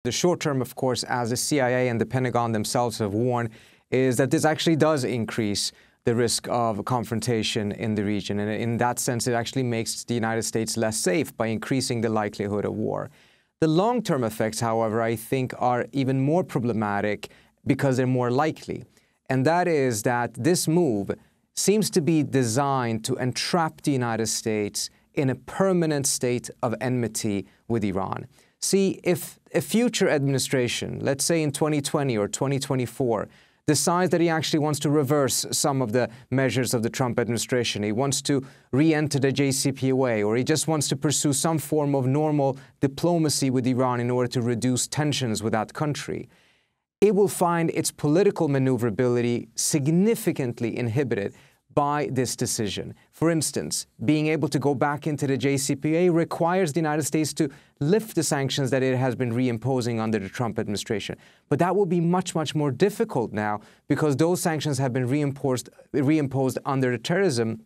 The short term, of course, as the CIA and the Pentagon themselves have warned, is that this actually does increase the risk of confrontation in the region. And in that sense, it actually makes the United States less safe by increasing the likelihood of war. The long-term effects, however, I think are even more problematic because they're more likely. And that is that this move seems to be designed to entrap the United States in a permanent state of enmity with Iran. See, if a future administration, let's say in 2020 or 2024, decides that he actually wants to reverse some of the measures of the Trump administration, he wants to re-enter the JCPOA, or he just wants to pursue some form of normal diplomacy with Iran in order to reduce tensions with that country, it will find its political maneuverability significantly inhibited by this decision. For instance, being able to go back into the JCPOA requires the United States to lift the sanctions that it has been reimposing under the Trump administration. But that will be much, much more difficult now because those sanctions have been reimposed under the terrorism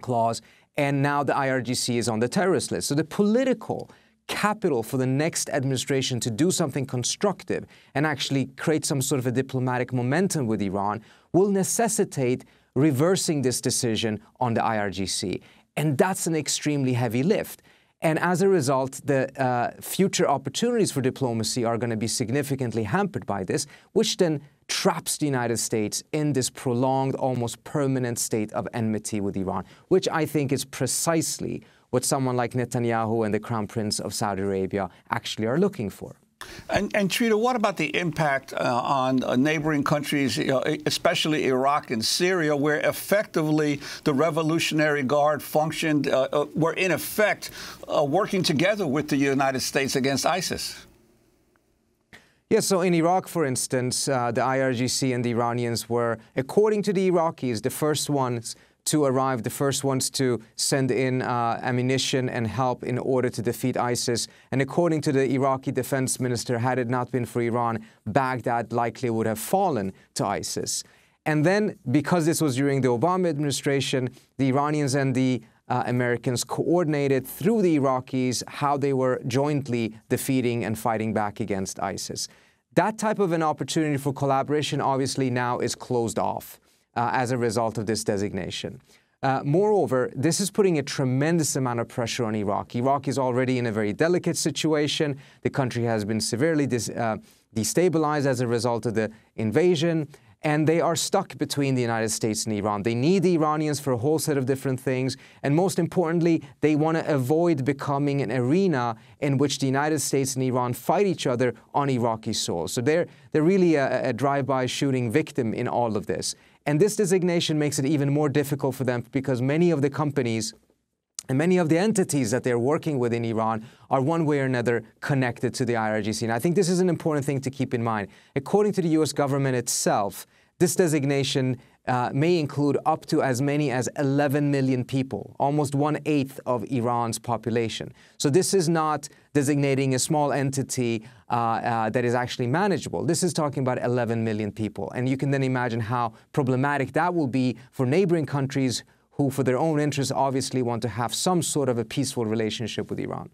clause, and now the IRGC is on the terrorist list. So the political capital for the next administration to do something constructive and actually create some sort of a diplomatic momentum with Iran will necessitate reversing this decision on the IRGC. And that's an extremely heavy lift. And as a result, the future opportunities for diplomacy are going to be significantly hampered by this, which then traps the United States in this prolonged, almost permanent state of enmity with Iran, which I think is precisely what someone like Netanyahu and the Crown Prince of Saudi Arabia actually are looking for. And Trita, what about the impact on neighboring countries, especially Iraq and Syria, where effectively the Revolutionary Guard functioned, were in effect working together with the United States against ISIS? Yes, so in Iraq, for instance, the IRGC and the Iranians were, according to the Iraqis, the first ones to arrive, the first ones to send in ammunition and help in order to defeat ISIS. And according to the Iraqi defense minister, had it not been for Iran, Baghdad likely would have fallen to ISIS. And then, because this was during the Obama administration, the Iranians and the Americans coordinated through the Iraqis how they were jointly defeating and fighting back against ISIS. That type of an opportunity for collaboration obviously now is closed off as a result of this designation. Moreover, this is putting a tremendous amount of pressure on Iraq. Iraq is already in a very delicate situation. The country has been severely destabilized as a result of the invasion, and they are stuck between the United States and Iran. They need the Iranians for a whole set of different things, and most importantly, they want to avoid becoming an arena in which the United States and Iran fight each other on Iraqi soil. So they're really a drive-by shooting victim in all of this. And this designation makes it even more difficult for them because many of the companies and many of the entities that they're working with in Iran are one way or another connected to the IRGC. And I think this is an important thing to keep in mind. According to the U.S. government itself, this designation may include up to as many as 11 million people, almost 1/8 of Iran's population. So this is not designating a small entity that is actually manageable. This is talking about 11 million people. And you can then imagine how problematic that will be for neighboring countries who, for their own interests, obviously want to have some sort of a peaceful relationship with Iran.